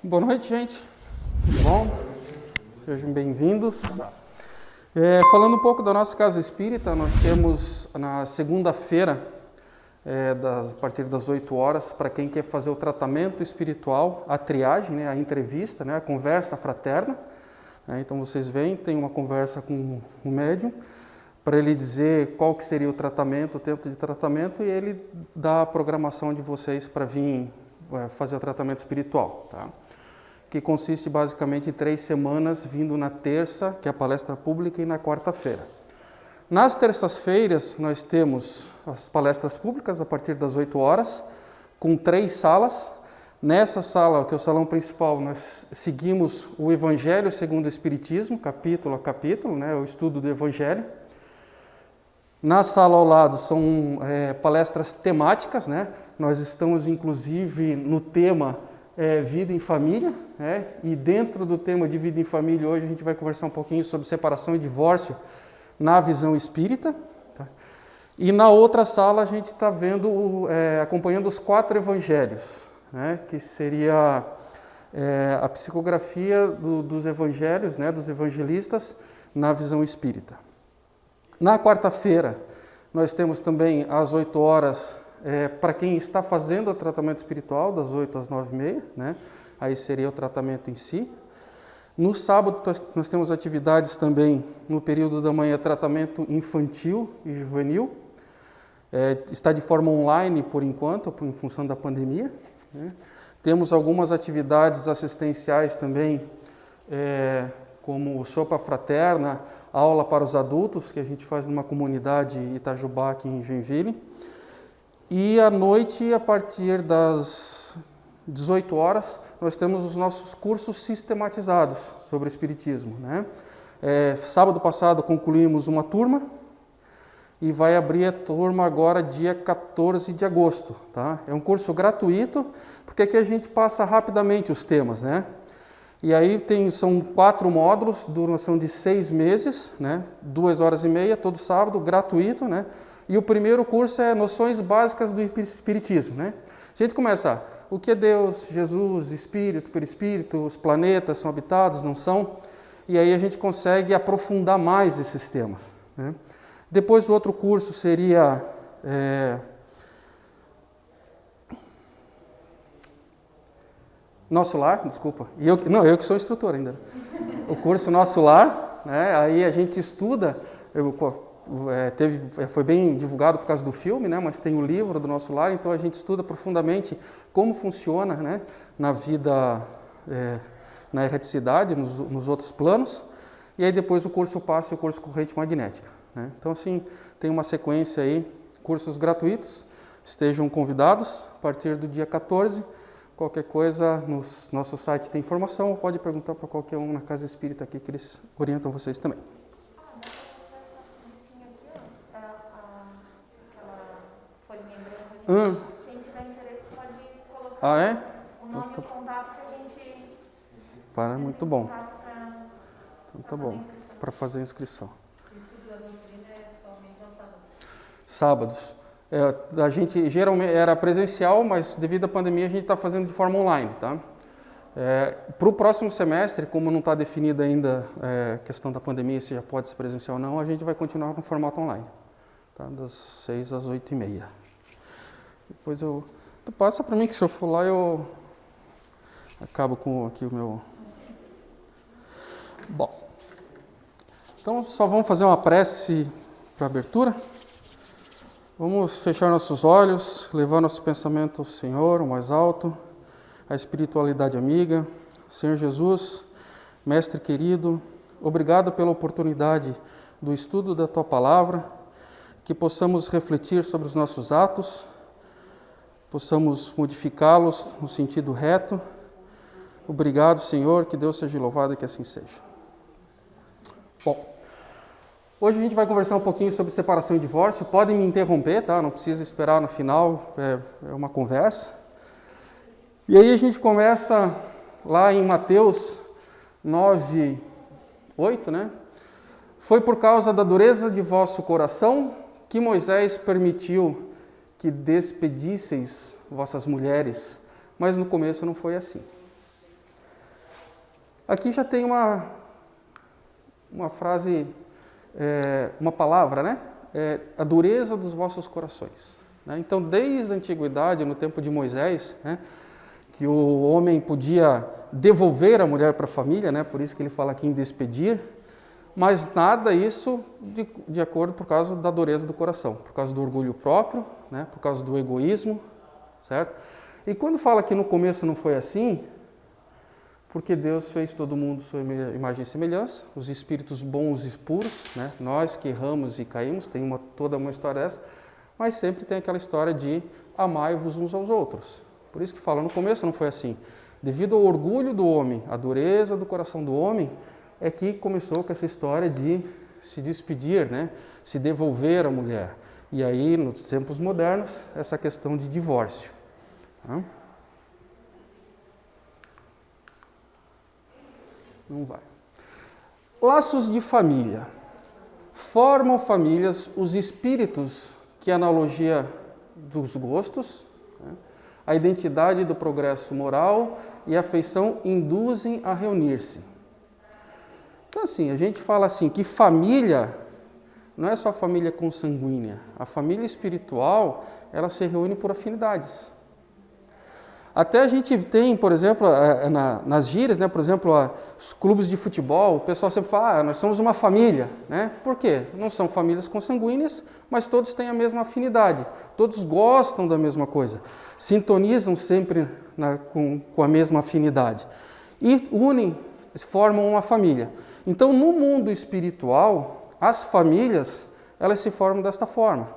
Boa noite, gente. Tudo bom? Sejam bem-vindos. Falando um pouco da nossa casa espírita, nós temos na segunda-feira, a partir das 8 horas, para quem quer fazer o tratamento espiritual, a triagem, a entrevista, a conversa fraterna. Então vocês vêm, tem uma conversa com o médium, para ele dizer qual que seria o tratamento, o tempo de tratamento, e ele dá a programação de vocês para vir fazer o tratamento espiritual, tá? Que consiste basicamente em 3 semanas, vindo na terça, que é a palestra pública, e na quarta-feira. Nas terças-feiras, nós temos as palestras públicas a partir das 8 horas, com 3 salas. Nessa sala, que é o salão principal, nós seguimos o Evangelho segundo o Espiritismo, capítulo a capítulo, o estudo do Evangelho. Na sala ao lado são palestras temáticas, Nós estamos, inclusive, no tema vida em família, e dentro do tema de vida em família, hoje a gente vai conversar um pouquinho sobre separação e divórcio na visão espírita. Tá? E na outra sala a gente está vendo, acompanhando os 4 evangelhos, que seria a psicografia dos evangelhos, dos evangelistas, na visão espírita. Na quarta-feira, nós temos também às 8 horas, para quem está fazendo o tratamento espiritual, das 8 às 9h30, aí seria o tratamento em si. No sábado, nós temos atividades também, no período da manhã, tratamento infantil e juvenil. Está de forma online, por enquanto, em função da pandemia. Temos algumas atividades assistenciais também, como sopa fraterna, aula para os adultos, que a gente faz numa comunidade Itajubá, aqui em Joinville. E à noite, a partir das 18 horas, nós temos os nossos cursos sistematizados sobre o Espiritismo. Sábado passado concluímos uma turma e vai abrir a turma agora dia 14 de agosto. Tá? É um curso gratuito, porque aqui a gente passa rapidamente os temas. E aí são 4 módulos, duração de 6 meses, 2h30, todo sábado, gratuito. E o primeiro curso é Noções Básicas do Espiritismo. A gente começa, o que é Deus, Jesus, Espírito, Perispírito, os planetas são habitados, não são? E aí a gente consegue aprofundar mais esses temas. Depois o outro curso seria Nosso Lar, desculpa. Eu que sou instrutor ainda. O curso Nosso Lar, aí a gente estuda, foi bem divulgado por causa do filme, mas tem o livro do Nosso Lar, então a gente estuda profundamente como funciona na vida, na erraticidade, nos outros planos, e aí depois o curso passe e o curso Corrente Magnética. Então, assim, tem uma sequência aí, cursos gratuitos, estejam convidados a partir do dia 14. Qualquer coisa, no nosso site tem informação, ou pode perguntar para qualquer um na Casa Espírita aqui, que eles orientam vocês também. Quem tiver interesse pode colocar o nome e o contato que a gente... Muito bom. Então tá bom, para fazer a inscrição. O estudo da doutrina é somente aos sábados. A gente geralmente era presencial, mas devido à pandemia a gente está fazendo de forma online, tá? Para o próximo semestre, como não está definida ainda a questão da pandemia, se já pode ser presencial ou não, a gente vai continuar no formato online, tá? Das 6 às 8h30. Depois tu passa para mim, que se eu for lá eu acabo com aqui o meu... Bom, então só vamos fazer uma prece para abertura. Vamos fechar nossos olhos, levar nosso pensamento ao Senhor, o mais alto, à espiritualidade amiga. Senhor Jesus, Mestre querido, obrigado pela oportunidade do estudo da Tua Palavra, que possamos refletir sobre os nossos atos, possamos modificá-los no sentido reto. Obrigado, Senhor, que Deus seja louvado e que assim seja. Bom, hoje a gente vai conversar um pouquinho sobre separação e divórcio. Podem me interromper, tá? Não precisa esperar no final, é uma conversa. E aí a gente começa lá em Mateus 9:8, Foi por causa da dureza de vosso coração que Moisés permitiu que despedisseis vossas mulheres, mas no começo não foi assim. Aqui já tem uma frase, uma palavra, né? A dureza dos vossos corações. Né? Então, desde a antiguidade, no tempo de Moisés, né, que o homem podia devolver a mulher para a família, né? Por isso que ele fala aqui em despedir, mas nada isso de acordo por causa da dureza do coração, por causa do orgulho próprio, né? Por causa do egoísmo, certo? E quando fala que no começo não foi assim, porque Deus fez todo mundo sua imagem e semelhança, os espíritos bons e puros, né? Nós que erramos e caímos, tem toda uma história dessa, mas sempre tem aquela história de amai-vos uns aos outros. Por isso que fala, no começo não foi assim. Devido ao orgulho do homem, à dureza do coração do homem, é que começou com essa história de se despedir, né? Se devolver a mulher. E aí, nos tempos modernos, essa questão de divórcio. Tá? Não vai. Laços de família. Formam famílias os espíritos, que é a analogia dos gostos, né? A identidade do progresso moral e a afeição induzem a reunir-se. Então, assim, a gente fala assim, que família não é só família consanguínea. A família espiritual, ela se reúne por afinidades. Até a gente tem, por exemplo, nas gírias, né, por exemplo, os clubes de futebol, o pessoal sempre fala, nós somos uma família. Né? Por quê? Não são famílias consanguíneas, mas todos têm a mesma afinidade. Todos gostam da mesma coisa. Sintonizam sempre com a mesma afinidade. E unem, formam uma família. Então, no mundo espiritual, as famílias, elas se formam desta forma,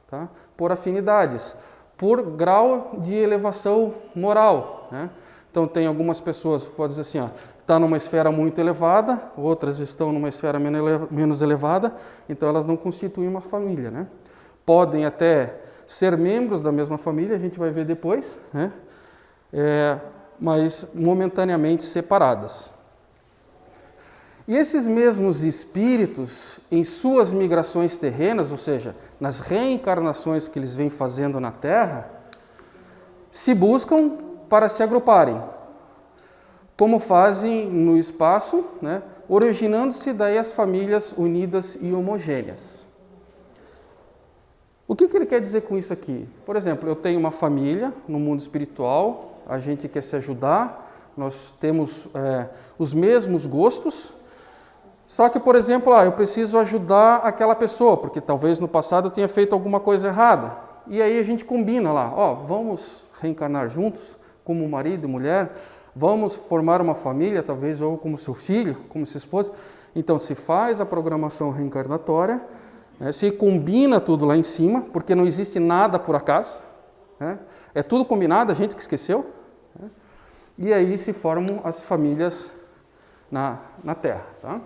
tá? Por afinidades, por grau de elevação moral, né? Então, tem algumas pessoas, pode dizer assim, está numa esfera muito elevada, outras estão numa esfera menos elevada, então elas não constituem uma família, né? Podem até ser membros da mesma família, a gente vai ver depois, né? Mas momentaneamente separadas. E esses mesmos espíritos, em suas migrações terrenas, ou seja, nas reencarnações que eles vêm fazendo na Terra, se buscam para se agruparem, como fazem no espaço, né, originando-se daí as famílias unidas e homogêneas. O que ele quer dizer com isso aqui? Por exemplo, eu tenho uma família no mundo espiritual, a gente quer se ajudar, nós temos os mesmos gostos. Só que, por exemplo, eu preciso ajudar aquela pessoa, porque talvez no passado eu tenha feito alguma coisa errada. E aí a gente combina lá, vamos reencarnar juntos, como marido e mulher, vamos formar uma família, talvez, ou como seu filho, como sua esposa. Então, se faz a programação reencarnatória, né, se combina tudo lá em cima, porque não existe nada por acaso, né, é tudo combinado, a gente que esqueceu, né, e aí se formam as famílias na Terra, tá?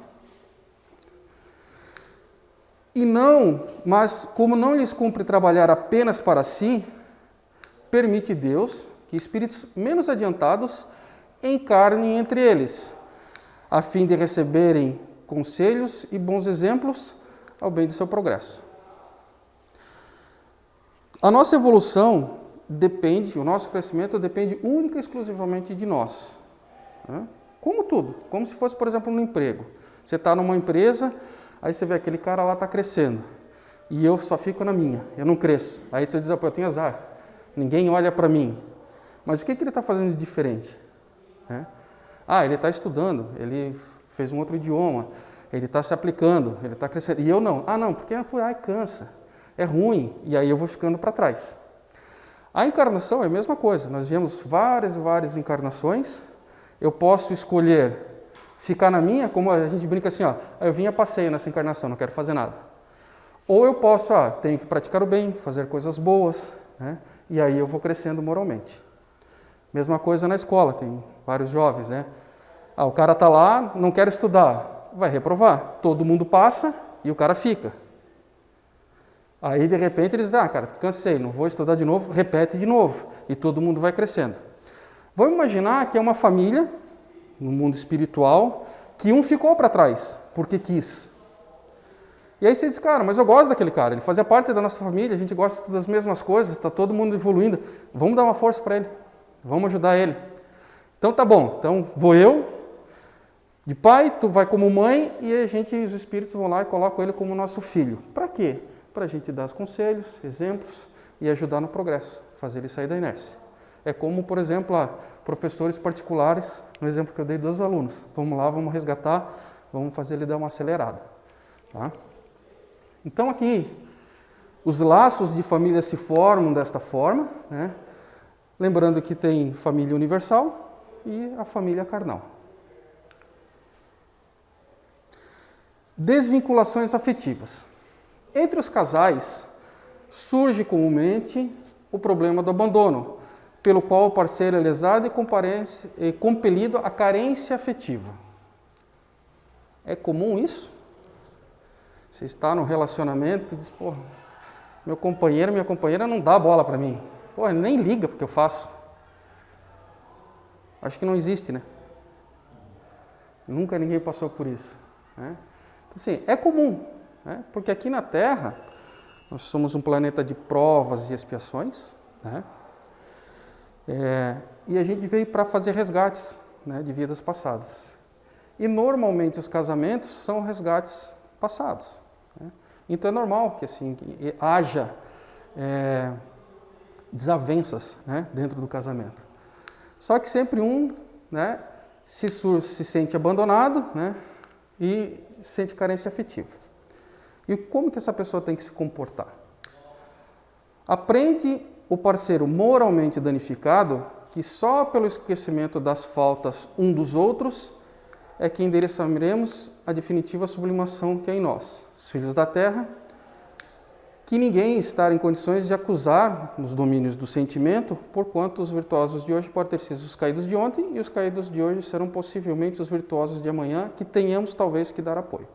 E não, mas como não lhes cumpre trabalhar apenas para si, permite Deus que espíritos menos adiantados encarnem entre eles, a fim de receberem conselhos e bons exemplos ao bem do seu progresso. A nossa evolução depende, o nosso crescimento depende única e exclusivamente de nós. Né? Como tudo, como se fosse, por exemplo, no emprego. Você está numa empresa, aí você vê aquele cara lá está crescendo, e eu só fico na minha, eu não cresço. Aí você diz, eu tenho azar, ninguém olha para mim. Mas o que ele está fazendo de diferente? Ele está estudando, ele fez um outro idioma, ele está se aplicando, ele está crescendo. E eu não. Não, porque cansa, é ruim, e aí eu vou ficando para trás. A encarnação é a mesma coisa, nós viemos várias e várias encarnações, eu posso escolher ficar na minha, como a gente brinca assim, eu vim a passeio nessa encarnação, não quero fazer nada. Ou eu posso, tenho que praticar o bem, fazer coisas boas, né? E aí eu vou crescendo moralmente. Mesma coisa na escola, tem vários jovens, né? O cara está lá, não quer estudar, vai reprovar. Todo mundo passa e o cara fica. Aí, de repente, eles dizem, cara, cansei, não vou estudar de novo, repete de novo. E todo mundo vai crescendo. Vamos imaginar que é uma família, no mundo espiritual, que um ficou para trás, porque quis. E aí você diz, cara, mas eu gosto daquele cara, ele fazia parte da nossa família, a gente gosta das mesmas coisas, está todo mundo evoluindo, vamos dar uma força para ele, vamos ajudar ele. Então tá bom, então vou eu, De pai, tu vai como mãe e os espíritos vão lá e colocam ele como nosso filho. Para quê? Para a gente dar os conselhos, exemplos e ajudar no progresso, fazer ele sair da inércia. É como, por exemplo, professores particulares, no exemplo que eu dei dos alunos. Vamos lá, vamos resgatar, vamos fazer ele dar uma acelerada. Tá? Então aqui, os laços de família se formam desta forma, né? Lembrando que tem família universal e a família carnal. Desvinculações afetivas. Entre os casais, surge comumente o problema do abandono, pelo qual o parceiro é lesado e compelido à carência afetiva. É comum isso? Você está num relacionamento e diz, porra, meu companheiro, minha companheira não dá bola para mim. Porra, ele nem liga porque eu faço. Acho que não existe, né? Nunca ninguém passou por isso, né? Então, assim, é comum, né? Porque aqui na Terra, nós somos um planeta de provas e expiações, né? E a gente veio para fazer resgates, né, de vidas passadas. E normalmente os casamentos são resgates passados, né? Então é normal que assim que haja desavenças, né, dentro do casamento. Só que sempre né, se sente abandonado, né, e sente carência afetiva. E como que essa pessoa tem que se comportar? Aprende o parceiro moralmente danificado que só pelo esquecimento das faltas um dos outros é que endereçaremos a definitiva sublimação que é em nós, os filhos da terra, que ninguém está em condições de acusar nos domínios do sentimento, porquanto os virtuosos de hoje podem ter sido os caídos de ontem e os caídos de hoje serão possivelmente os virtuosos de amanhã, que tenhamos talvez que dar apoio.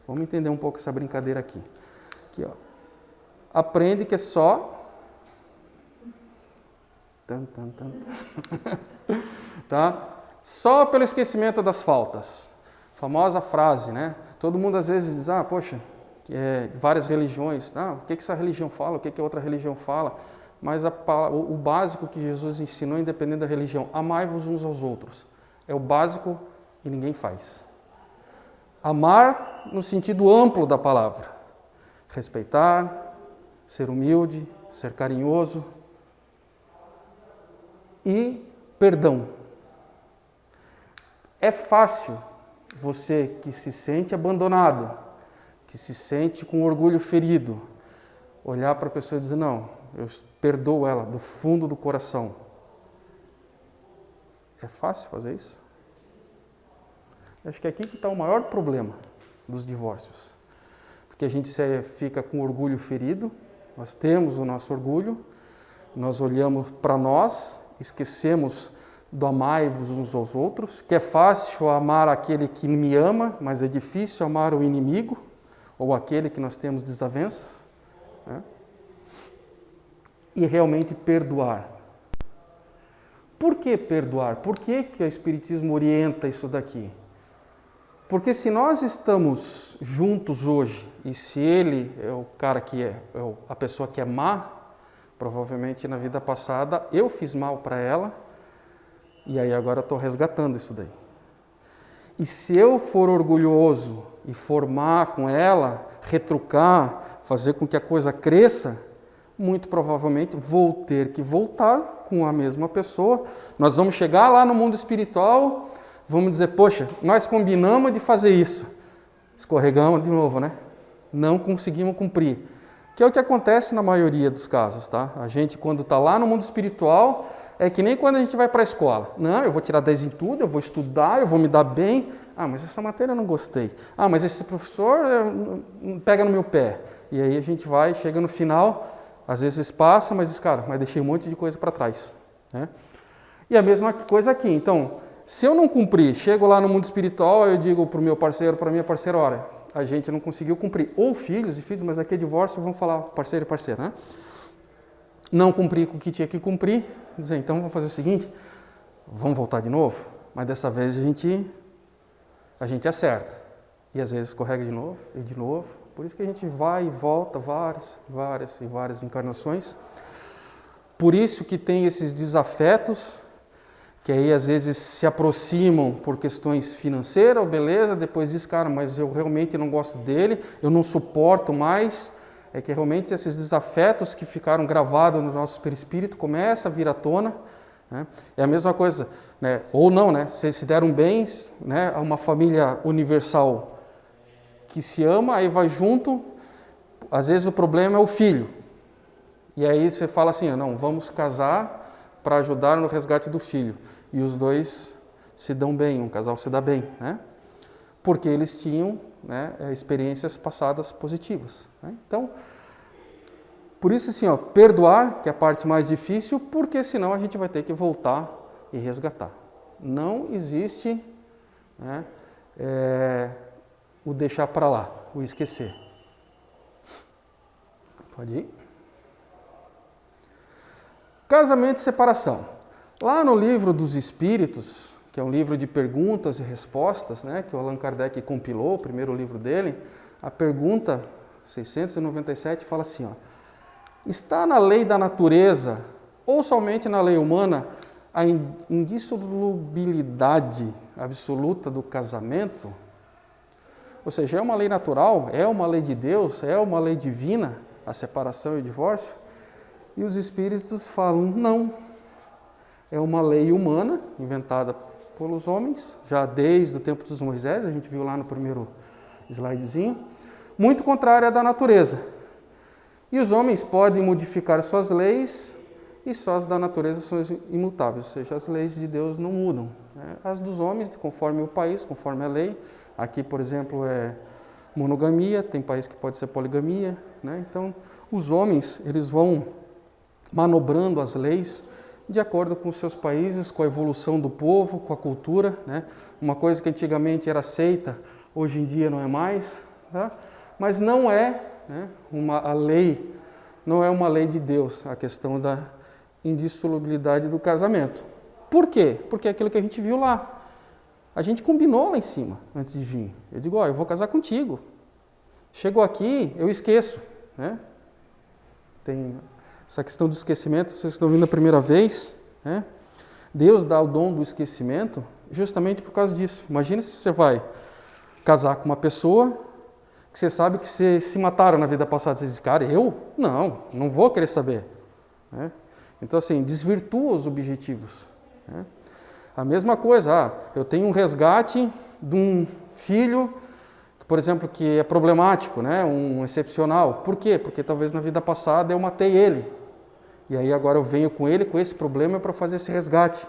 Vamos entender um pouco essa brincadeira aqui. Aqui, ó. Aprende que é só... tá? Só pelo esquecimento das faltas. Famosa frase, né? Todo mundo às vezes diz, poxa, várias religiões, o que essa religião fala, o que outra religião fala, mas o básico que Jesus ensinou, independente da religião, amai-vos uns aos outros. É o básico e ninguém faz. Amar no sentido amplo da palavra. Respeitar, ser humilde, ser carinhoso e perdão. É fácil você que se sente abandonado, que se sente com orgulho ferido, olhar para a pessoa e dizer, não, eu perdoo ela do fundo do coração. É fácil fazer isso? Acho que é aqui que está o maior problema dos divórcios. Porque a gente fica com orgulho ferido, nós temos o nosso orgulho, nós olhamos para nós, esquecemos do amai-vos uns aos outros, que é fácil amar aquele que me ama, mas é difícil amar o inimigo, ou aquele que nós temos desavenças, né? E realmente perdoar. Por que perdoar? Por que o Espiritismo orienta isso daqui? Porque se nós estamos juntos hoje, e se ele é o cara que a pessoa que é má, provavelmente na vida passada eu fiz mal para ela, e aí agora estou resgatando isso daí. E se eu for orgulhoso e formar com ela, retrucar, fazer com que a coisa cresça, muito provavelmente vou ter que voltar com a mesma pessoa. Nós vamos chegar lá no mundo espiritual, vamos dizer, poxa, nós combinamos de fazer isso. Escorregamos de novo, né? Não conseguimos cumprir. Que é o que acontece na maioria dos casos, tá? A gente, quando está lá no mundo espiritual, é que nem quando a gente vai para a escola. Não, eu vou tirar 10 em tudo, eu vou estudar, eu vou me dar bem. Mas essa matéria eu não gostei. Mas esse professor pega no meu pé. E aí a gente vai, chega no final, às vezes passa, mas diz, cara, mas deixei um monte de coisa para trás, né? E a mesma coisa aqui. Então, se eu não cumprir, chego lá no mundo espiritual, eu digo para o meu parceiro, para a minha parceira, olha, a gente não conseguiu cumprir. Ou filhos e filhos, mas aqui é divórcio, vamos falar parceiro e parceira, né? Não cumpri com o que tinha que cumprir, dizer, então vamos fazer o seguinte, vamos voltar de novo, mas dessa vez a gente acerta. E às vezes escorrega de novo e de novo. Por isso que a gente vai e volta várias encarnações. Por isso que tem esses desafetos, que aí às vezes se aproximam por questões financeiras, beleza, depois diz, cara, mas eu realmente não gosto dele, eu não suporto mais, é que realmente esses desafetos que ficaram gravados no nosso perispírito começam a vir à tona, né? É a mesma coisa, né? Ou não, né? Se deram bens, né? A uma família universal que se ama, aí vai junto, às vezes o problema é o filho, e aí você fala assim, não, vamos casar para ajudar no resgate do filho. E os dois se dão bem, um casal se dá bem, né? Porque eles tinham, né, experiências passadas positivas, né? Então, por isso assim, perdoar, que é a parte mais difícil, porque senão a gente vai ter que voltar e resgatar. Não existe, né, o deixar para lá, o esquecer. Pode ir. Casamento e separação. Lá no livro dos Espíritos, que é um livro de perguntas e respostas, né, que o Allan Kardec compilou, o primeiro livro dele, a pergunta 697 fala assim, está na lei da natureza ou somente na lei humana a indissolubilidade absoluta do casamento? Ou seja, é uma lei natural, é uma lei de Deus, é uma lei divina, a separação e o divórcio? E os Espíritos falam, não, é uma lei humana, inventada pelos homens, já desde o tempo dos Moisés, a gente viu lá no primeiro slidezinho, muito contrária à da natureza. E os homens podem modificar suas leis, e só as da natureza são imutáveis, ou seja, as leis de Deus não mudam, né? As dos homens, conforme o país, conforme a lei, aqui, por exemplo, é monogamia, tem país que pode ser poligamia, né? Então, os homens, eles vão manobrando as leis de acordo com os seus países, com a evolução do povo, com a cultura, né? Uma coisa que antigamente era aceita, hoje em dia não é mais, tá? Mas não é, né, a lei, não é uma lei de Deus, a questão da indissolubilidade do casamento. Por quê? Porque é aquilo que a gente viu lá. A gente combinou lá em cima, antes de vir. Eu digo, eu vou casar contigo. Chegou aqui, eu esqueço, né? Tem essa questão do esquecimento, vocês estão vindo a primeira vez, né? Deus dá o dom do esquecimento justamente por causa disso. Imagina se você vai casar com uma pessoa que você sabe que você se mataram na vida passada. Você diz, cara, eu? Não vou querer saber, né? Então, assim, desvirtua os objetivos, né? A mesma coisa, eu tenho um resgate de um filho, por exemplo, que é problemático, né? Um excepcional. Por quê? Porque talvez na vida passada eu matei ele. E aí agora eu venho com ele, com esse problema, para fazer esse resgate.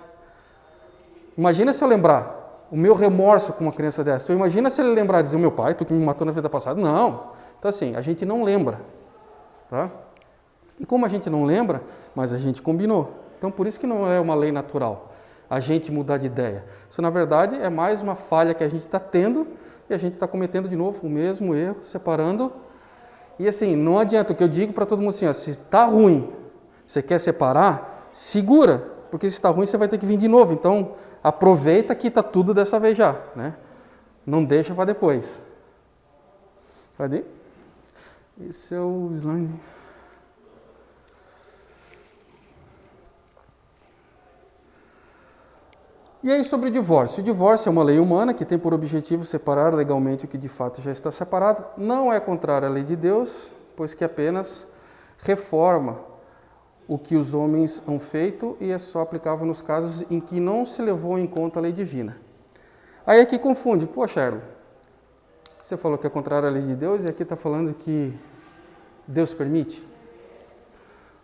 Imagina se eu lembrar o meu remorso com uma criança dessa. Então, imagina se ele lembrar e dizer, meu pai, tu que me matou na vida passada. Não. Então assim, a gente não lembra, tá? E como a gente não lembra, mas a gente combinou. Então por isso que não é uma lei natural a gente mudar de ideia. Isso na verdade é mais uma falha que a gente está tendo e a gente está cometendo de novo o mesmo erro, separando. E assim, não adianta, o que eu digo para todo mundo assim, se está ruim, você quer separar, segura, porque se está ruim você vai ter que vir de novo. Então, aproveita que está tudo dessa vez já, né? Não deixa para depois. Cadê? Esse é o slide. E aí sobre o divórcio. O divórcio é uma lei humana que tem por objetivo separar legalmente o que de fato já está separado. Não é contrário à lei de Deus, pois que apenas reforma o que os homens han feito e é só aplicável nos casos em que não se levou em conta a lei divina. Aí aqui confunde. Poxa, Erlo, você falou que é contrário à lei de Deus e aqui está falando que Deus permite?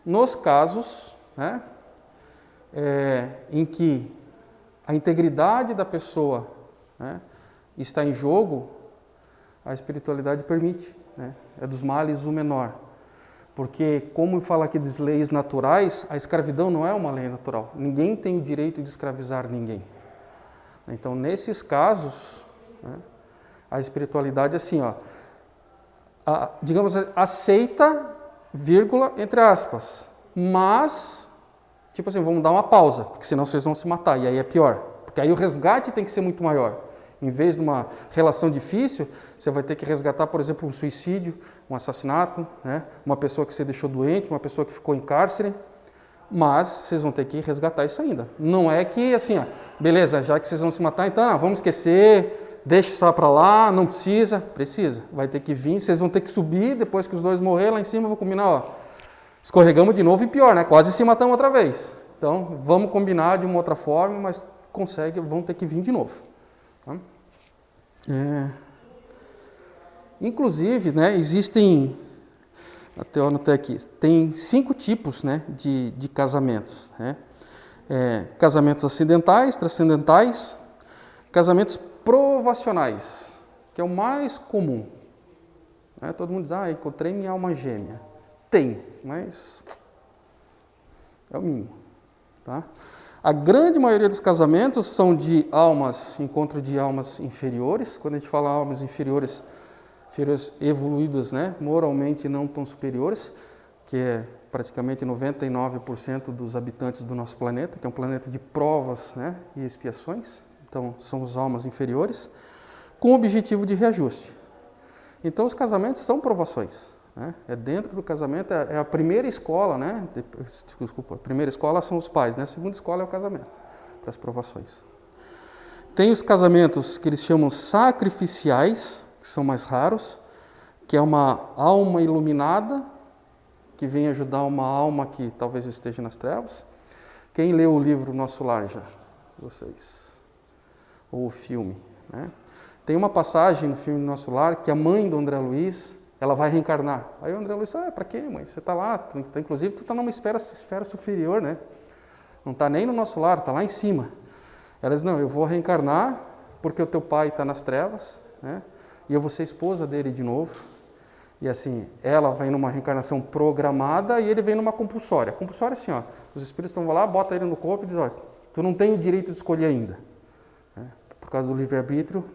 Nos casos, né, em que a integridade da pessoa, né, está em jogo, a espiritualidade permite, né? É dos males o menor. Porque, como fala aqui das leis naturais, a escravidão não é uma lei natural. Ninguém tem o direito de escravizar ninguém. Então, nesses casos, né, a espiritualidade, assim, digamos, aceita, vírgula, entre aspas, mas, tipo assim, vamos dar uma pausa, porque senão vocês vão se matar, e aí é pior. Porque aí o resgate tem que ser muito maior. Em vez de uma relação difícil, você vai ter que resgatar, por exemplo, um suicídio, um assassinato, né? Uma pessoa que você deixou doente, uma pessoa que ficou em cárcere, Mas vocês vão ter que resgatar isso ainda. Não é que assim, beleza, já que vocês vão se matar, então vamos esquecer, deixa só para lá, não precisa. Precisa, vai ter que vir, vocês vão ter que subir, depois que os dois morrerem, lá em cima eu vou combinar, escorregamos de novo e pior, né? Quase se matamos outra vez. Então, vamos combinar de uma outra forma, mas vão ter que vir de novo. Tá? Inclusive, né, existem, até eu anotei aqui, tem 5 tipos, né, de casamentos. Né? Casamentos acidentais, transcendentais, casamentos provacionais, que é o mais comum. Né? Todo mundo diz, encontrei minha alma gêmea. Tem, mas é o mínimo. Tá? A grande maioria dos casamentos são de encontro de almas inferiores. Quando a gente fala almas inferiores evoluídas, né? Moralmente não tão superiores, que é praticamente 99% dos habitantes do nosso planeta, que é um planeta de provas, né? E expiações. Então, são as almas inferiores, com o objetivo de reajuste. Então, os casamentos são provações. Né? Dentro do casamento, é a primeira escola, né? Desculpa, a primeira escola são os pais, né? A segunda escola é o casamento, para as provações. Tem os casamentos que eles chamam sacrificiais, que são mais raros, que é uma alma iluminada, que vem ajudar uma alma que talvez esteja nas trevas. Quem leu o livro Nosso Lar já? Vocês. Ou o filme, né? Tem uma passagem no filme Nosso Lar que a mãe do André Luiz, ela vai reencarnar. Aí o André Luiz, para quê, mãe? Você está lá, inclusive tu está numa esfera superior, né? Não está nem no nosso lar, está lá em cima. Ela diz, não, eu vou reencarnar porque o teu pai está nas trevas, né? E eu vou ser esposa dele de novo. E assim, ela vem numa reencarnação programada e ele vem numa compulsória. Compulsória é assim, os espíritos estão lá, botam ele no corpo e dizem, tu não tem o direito de escolher ainda. Por causa do livre-arbítrio,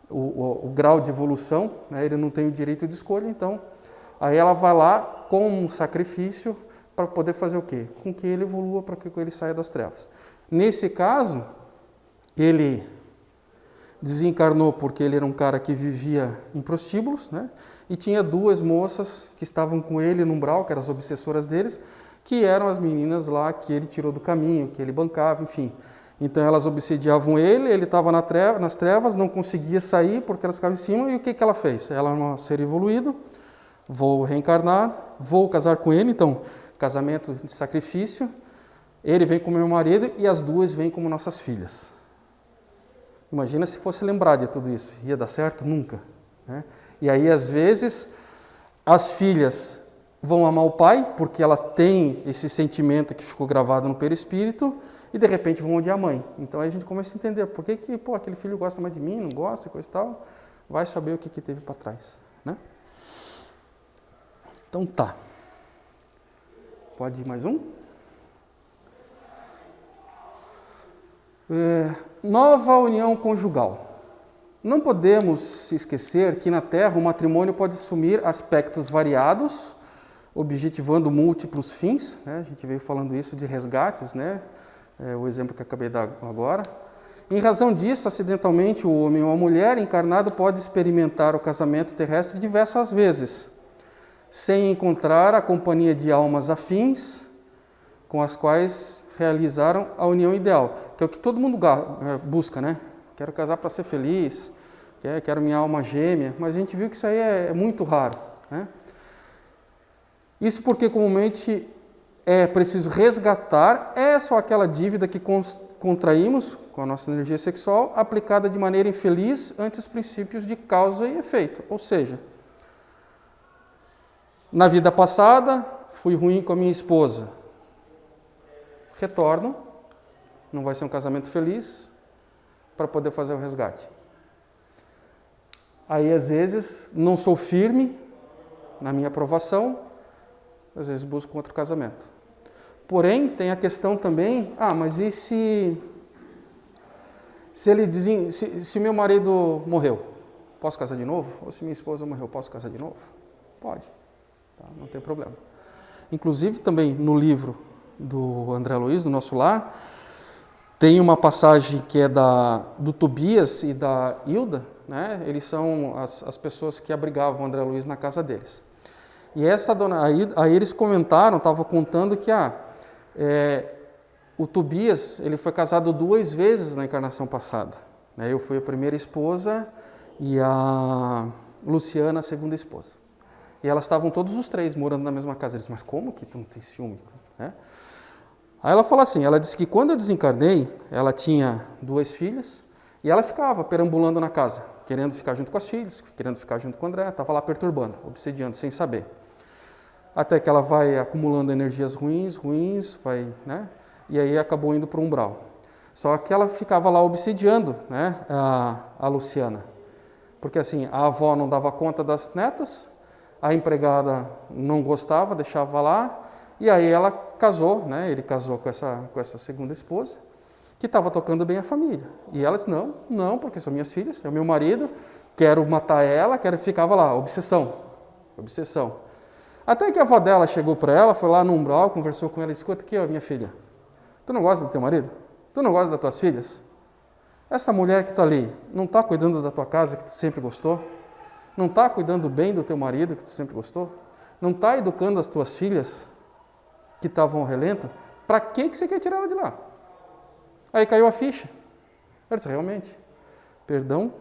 o grau de evolução, né, ele não tem o direito de escolha, então, aí ela vai lá com um sacrifício para poder fazer o quê? Com que ele evolua, para que ele saia das trevas. Nesse caso, ele desencarnou porque ele era um cara que vivia em prostíbulos, né, e tinha 2 moças que estavam com ele no umbral, que eram as obsessoras deles, que eram as meninas lá que ele tirou do caminho, que ele bancava, enfim. Então elas obsediavam ele estava nas trevas, não conseguia sair porque elas ficavam em cima, e o que ela fez? Ela é um ser evoluído, vou reencarnar, vou casar com ele, então, casamento de sacrifício, ele vem como meu marido e as 2 vêm como nossas filhas. Imagina se fosse lembrar de tudo isso, ia dar certo? Nunca. Né? E aí, às vezes, as filhas vão amar o pai, porque ela tem esse sentimento que ficou gravado no perispírito, e de repente vão odiar a mãe. Então aí a gente começa a entender por que aquele filho gosta mais de mim, não gosta, coisa e tal. Vai saber o que teve para trás. Né? Então tá. Pode ir mais um? Nova união conjugal. Não podemos se esquecer que na Terra o matrimônio pode assumir aspectos variados, objetivando múltiplos fins. Né? A gente veio falando isso de resgates, né? O exemplo que acabei de dar agora. Em razão disso, acidentalmente, o homem ou a mulher encarnado pode experimentar o casamento terrestre diversas vezes, sem encontrar a companhia de almas afins com as quais realizaram a união ideal, que é o que todo mundo busca, né? Quero casar para ser feliz, quero minha alma gêmea, mas a gente viu que isso aí é muito raro, né? Isso porque comumente é preciso resgatar essa ou aquela dívida que contraímos com a nossa energia sexual, aplicada de maneira infeliz ante os princípios de causa e efeito. Ou seja, na vida passada, fui ruim com a minha esposa. Retorno, não vai ser um casamento feliz, para poder fazer o resgate. Aí, às vezes, não sou firme na minha aprovação, às vezes busco outro casamento. Porém, tem a questão também, mas e se meu marido morreu, posso casar de novo? Ou se minha esposa morreu, posso casar de novo? Pode, tá? Não tem problema. Inclusive, também no livro do André Luiz, do Nosso Lar, tem uma passagem que é do Tobias e da Hilda, né? Eles são as pessoas que abrigavam o André Luiz na casa deles. E essa dona, aí eles comentaram, estavam contando que O Tobias, ele foi casado 2 vezes na encarnação passada. Né? Eu fui a primeira esposa e a Luciana a segunda esposa. E elas estavam todos os 3 morando na mesma casa. Eles, mas como que tu não tem ciúme? Né? Aí ela fala assim, ela disse que quando eu desencarnei, ela tinha 2 filhas e ela ficava perambulando na casa, querendo ficar junto com as filhas, querendo ficar junto com o André, estava lá perturbando, obsediando, sem saber. Até que ela vai acumulando energias ruins, vai, né? E aí acabou indo para o umbral. Só que ela ficava lá obsediando, né, a Luciana. Porque assim, a avó não dava conta das netas, a empregada não gostava, deixava lá, e aí ela casou, né, ele casou com essa segunda esposa, que estava tocando bem a família. E ela disse, não, porque são minhas filhas, é o meu marido, quero matar ela, ficava lá, obsessão. Até que a avó dela chegou para ela, foi lá no umbral, conversou com ela, escuta aqui, ó, minha filha, tu não gosta do teu marido? Tu não gosta das tuas filhas? Essa mulher que está ali, não está cuidando da tua casa que tu sempre gostou? Não está cuidando bem do teu marido que tu sempre gostou? Não está educando as tuas filhas que estavam ao relento? Para que você quer tirar ela de lá? Aí caiu a ficha. Ela disse, realmente, perdão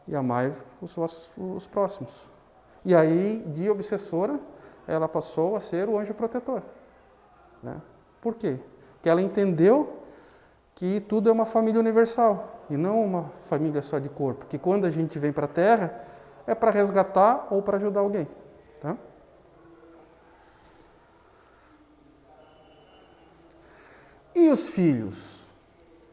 e amai os próximos. E aí, de obsessora, ela passou a ser o anjo protetor. Né? Por quê? Porque ela entendeu que tudo é uma família universal e não uma família só de corpo. Que quando a gente vem para a Terra, é para resgatar ou para ajudar alguém. Tá? E os filhos?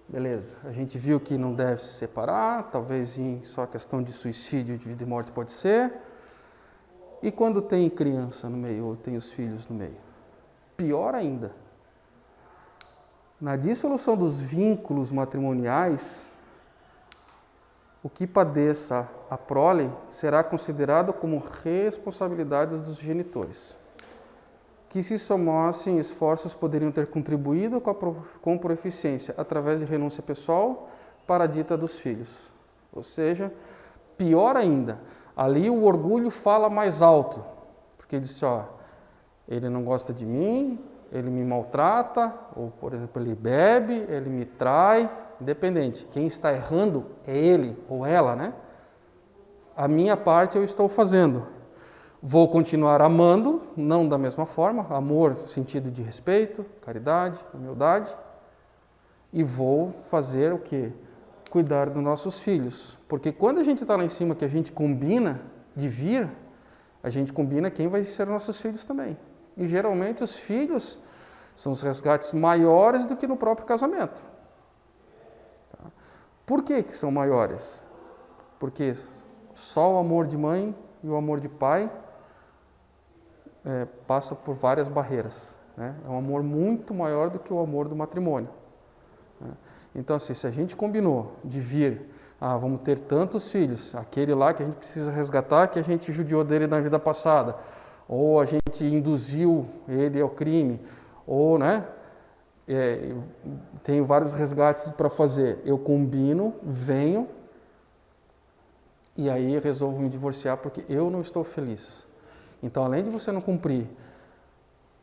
Beleza, a gente viu que não deve se separar, talvez em só questão de suicídio, de vida e morte pode ser. E quando tem criança no meio, ou tem os filhos no meio? Pior ainda. Na dissolução dos vínculos matrimoniais, o que padeça a prole será considerado como responsabilidade dos genitores, que se somassem esforços poderiam ter contribuído com proficiência através de renúncia pessoal para a dita dos filhos. Ou seja, pior ainda, ali o orgulho fala mais alto, porque diz, ó, ele não gosta de mim, ele me maltrata, ou, por exemplo, ele bebe, ele me trai, independente. Quem está errando é ele ou ela, né? A minha parte eu estou fazendo. Vou continuar amando, não da mesma forma, amor no sentido de respeito, caridade, humildade, e vou fazer o quê? Cuidar dos nossos filhos. Porque quando a gente está lá em cima, que a gente combina de vir, a gente combina quem vai ser nossos filhos também. E geralmente os filhos são os resgates maiores do que no próprio casamento. Por que são maiores? Porque só o amor de mãe e o amor de pai passa por várias barreiras. Né? É um amor muito maior do que o amor do matrimônio. Né? Então, assim, se a gente combinou de vir, vamos ter tantos filhos, aquele lá que a gente precisa resgatar, que a gente judiou dele na vida passada, ou a gente induziu ele ao crime, ou, né, tenho vários resgates para fazer. Eu combino, venho, e aí resolvo me divorciar porque eu não estou feliz. Então, além de você não cumprir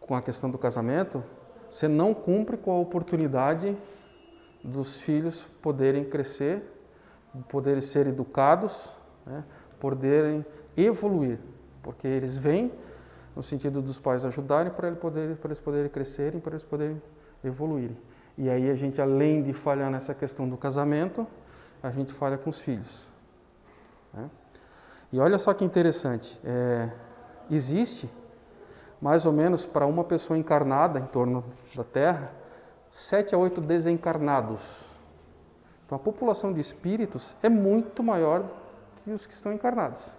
com a questão do casamento, você não cumpre com a oportunidade dos filhos poderem crescer, poderem ser educados, né, poderem evoluir, porque eles vêm no sentido dos pais ajudarem para eles poderem crescerem, para eles poderem evoluírem. E aí a gente, além de falhar nessa questão do casamento, a gente falha com os filhos. Né? E olha só que interessante, existe mais ou menos para uma pessoa encarnada em torno da Terra, 7 a 8 desencarnados. Então a população de espíritos é muito maior que os que estão encarnados.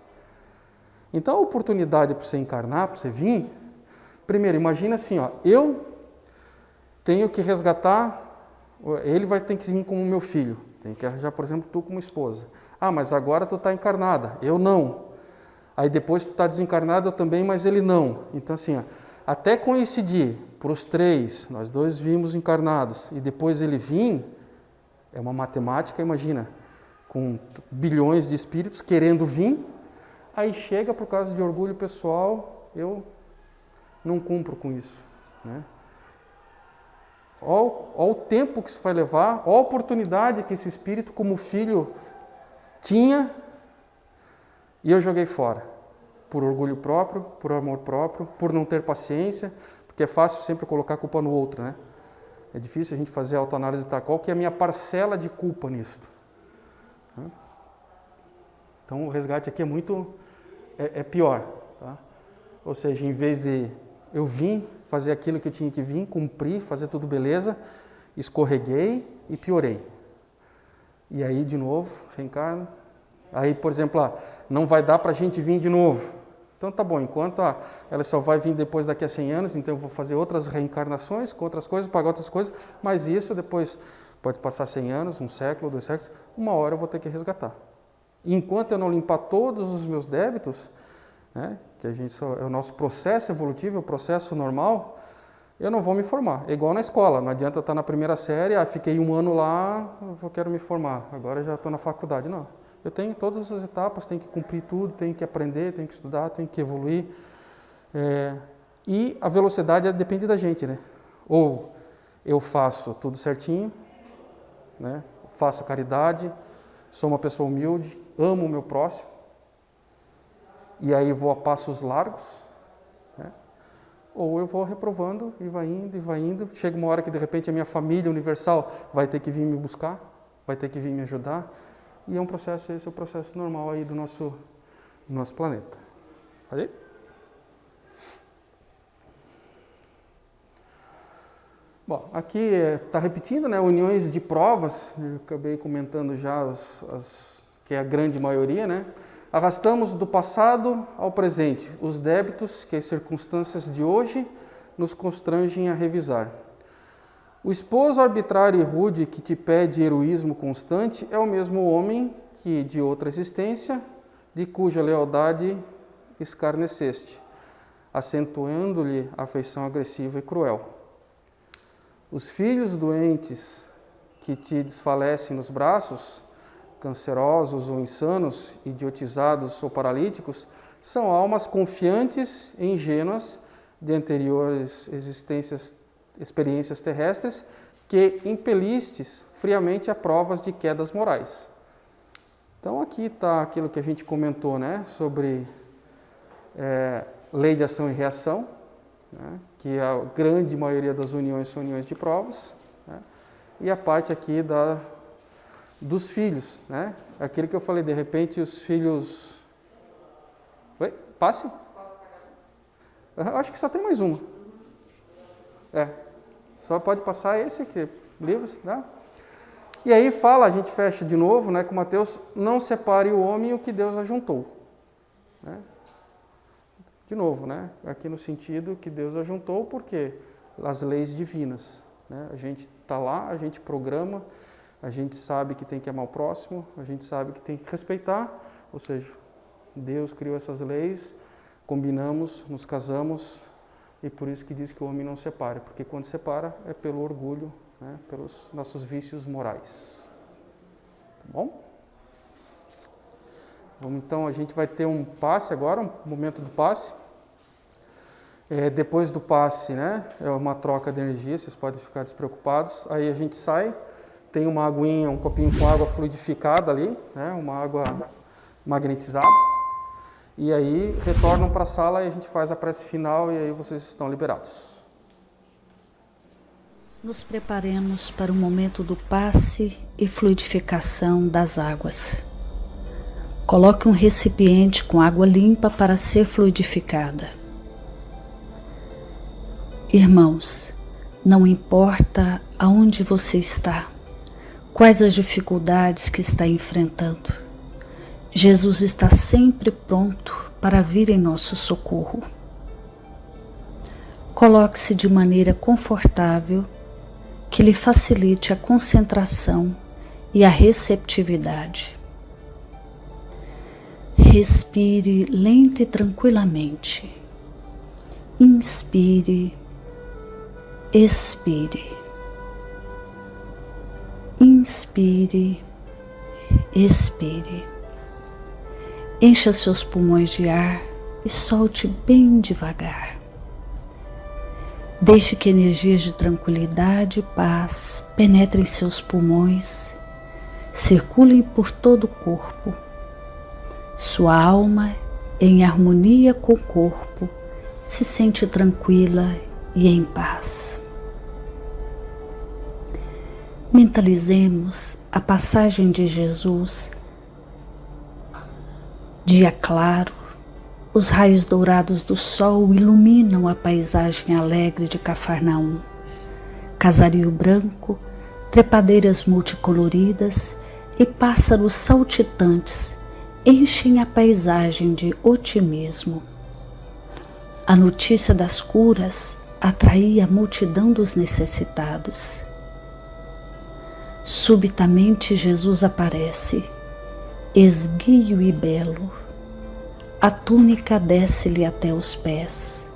Então a oportunidade para você encarnar, para você vir, primeiro imagina assim, ó, eu tenho que resgatar, ele vai ter que vir como meu filho, tem que arranjar, por exemplo, tu como esposa. Mas agora tu está encarnada, eu não. Aí depois tu está desencarnado, eu também, mas ele não. Então assim, ó, até coincidir para os 3, nós 2 vimos encarnados, e depois ele vir, é uma matemática, imagina, com bilhões de espíritos querendo vir, aí chega por causa de orgulho pessoal, eu não cumpro com isso. Né? Olha o tempo que isso vai levar, olha a oportunidade que esse espírito, como filho, tinha, e eu joguei fora. Por orgulho próprio, por amor próprio, por não ter paciência, porque é fácil sempre colocar a culpa no outro, né? É difícil a gente fazer a autoanálise, tá? Qual que é a minha parcela de culpa nisso? Então o resgate aqui é pior, tá? Ou seja, em vez de eu vim fazer aquilo que eu tinha que vir, cumprir, fazer tudo beleza, escorreguei e piorei. E aí, de novo, reencarno. Aí, por exemplo, não vai dar para a gente vir de novo. Então tá bom, enquanto ela só vai vir depois daqui a 100 anos, então eu vou fazer outras reencarnações com outras coisas, pagar outras coisas, mas isso depois pode passar 100 anos, 1 século, 2 séculos, uma hora eu vou ter que resgatar. E enquanto eu não limpar todos os meus débitos, né, que é o nosso processo evolutivo, é o processo normal, eu não vou me formar. É igual na escola, não adianta eu estar na primeira série, fiquei 1 ano lá, eu quero me formar, agora já estou na faculdade. Não, eu tenho todas essas etapas, tenho que cumprir tudo, tenho que aprender, tenho que estudar, tenho que evoluir. E a velocidade depende da gente, né? Ou eu faço tudo certinho, né? Faço caridade, sou uma pessoa humilde, amo o meu próximo, e aí vou a passos largos, né? Ou eu vou reprovando e vai indo, chega uma hora que de repente a minha família universal vai ter que vir me buscar, vai ter que vir me ajudar, e é um processo, esse é o processo normal aí do nosso planeta. Pode ir? Bom, aqui está repetindo, né, uniões de provas, eu acabei comentando já que é a grande maioria, né? Arrastamos do passado ao presente os débitos que as circunstâncias de hoje nos constrangem a revisar. O esposo arbitrário e rude que te pede heroísmo constante é o mesmo homem que, de outra existência, de cuja lealdade escarneceste, acentuando-lhe a afeição agressiva e cruel. Os filhos doentes que te desfalecem nos braços, cancerosos ou insanos, idiotizados ou paralíticos, são almas confiantes e ingênuas de anteriores experiências terrestres que impelistes friamente a provas de quedas morais. Então aqui está aquilo que a gente comentou, né, sobre lei de ação e reação, né, que a grande maioria das uniões são uniões de provas, né, e a parte aqui dos filhos, né? Aquilo que eu falei, de repente os filhos... Oi? Passe? Eu acho que só tem mais uma. Só pode passar esse aqui, livros, né? E aí fala, a gente fecha de novo, né, com Mateus, não separe o homem o que Deus ajuntou. Né? De novo, né? Aqui no sentido que Deus ajuntou, porque as leis divinas. Né? A gente está lá, a gente programa, a gente sabe que tem que amar o próximo, a gente sabe que tem que respeitar, ou seja, Deus criou essas leis, combinamos, nos casamos, e por isso que diz que o homem não separa, porque quando separa é pelo orgulho, né, pelos nossos vícios morais. Tá bom? Então a gente vai ter um passe agora, um momento do passe. Depois do passe, né, é uma troca de energia, vocês podem ficar despreocupados. Aí a gente sai. Tem uma aguinha, um copinho com água fluidificada ali, né, uma água magnetizada. E aí retornam para a sala e a gente faz a prece final e aí vocês estão liberados. Nos preparemos para o momento do passe e fluidificação das águas. Coloque um recipiente com água limpa para ser fluidificada. Irmãos, não importa aonde você está, quais as dificuldades que está enfrentando, Jesus está sempre pronto para vir em nosso socorro. Coloque-se de maneira confortável, que lhe facilite a concentração e a receptividade. Respire lenta e tranquilamente. Inspire, expire. Inspire, expire. Encha seus pulmões de ar e solte bem devagar. Deixe que energias de tranquilidade e paz penetrem seus pulmões, circulem por todo o corpo. Sua alma, em harmonia com o corpo, se sente tranquila e em paz. Mentalizemos a passagem de Jesus. Dia claro, os raios dourados do sol iluminam a paisagem alegre de Cafarnaum. Casario branco, trepadeiras multicoloridas e pássaros saltitantes enchem a paisagem de otimismo. A notícia das curas atraía a multidão dos necessitados. Subitamente Jesus aparece, esguio e belo. A túnica desce-lhe até os pés.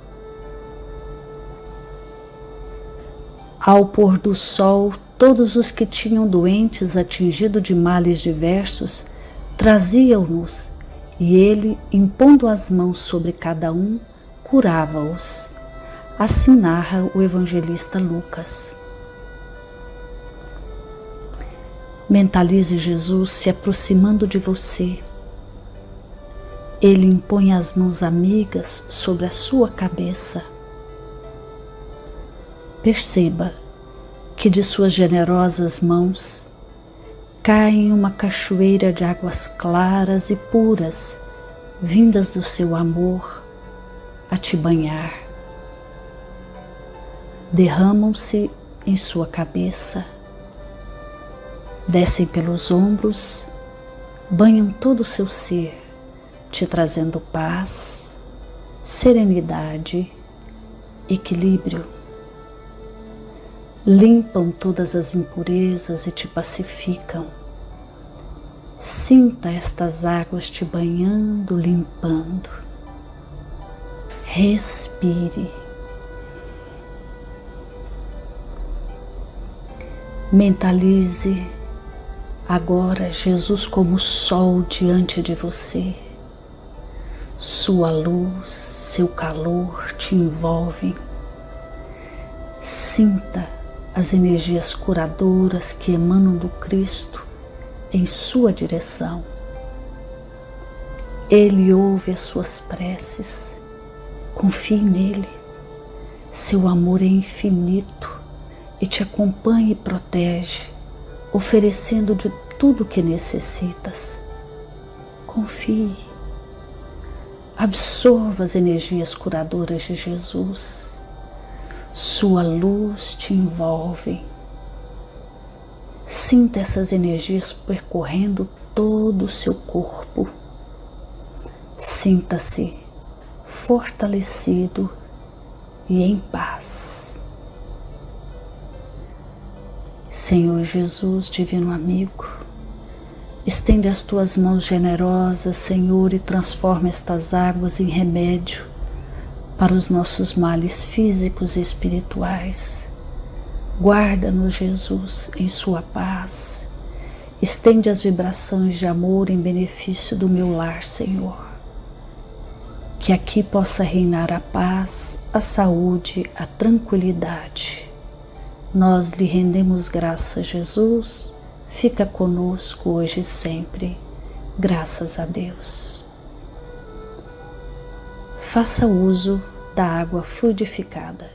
Ao pôr do sol, todos os que tinham doentes atingidos de males diversos traziam-nos, e ele, impondo as mãos sobre cada um, curava-os. Assim narra o evangelista Lucas. Mentalize Jesus se aproximando de você. Ele impõe as mãos amigas sobre a sua cabeça. Perceba que de suas generosas mãos cai uma cachoeira de águas claras e puras, vindas do seu amor a te banhar. Derramam-se em sua cabeça, descem pelos ombros, banham todo o seu ser, te trazendo paz, serenidade, equilíbrio. Limpam todas as impurezas e te pacificam. Sinta estas águas te banhando, limpando. Respire. Mentalize agora Jesus como sol diante de você. Sua luz, seu calor te envolvem. Sinta as energias curadoras que emanam do Cristo em sua direção. Ele ouve as suas preces. Confie nele. Seu amor é infinito e te acompanha e protege, oferecendo de tudo o que necessitas. Confie. Absorva as energias curadoras de Jesus. Sua luz te envolve. Sinta essas energias percorrendo todo o seu corpo. Sinta-se fortalecido e em paz. Senhor Jesus, divino amigo, estende as tuas mãos generosas, Senhor, e transforma estas águas em remédio para os nossos males físicos e espirituais. Guarda-nos, Jesus, em sua paz. Estende as vibrações de amor em benefício do meu lar, Senhor. Que aqui possa reinar a paz, a saúde, a tranquilidade. Nós lhe rendemos graças, Jesus. Fica conosco hoje e sempre. Graças a Deus. Faça uso da água fluidificada.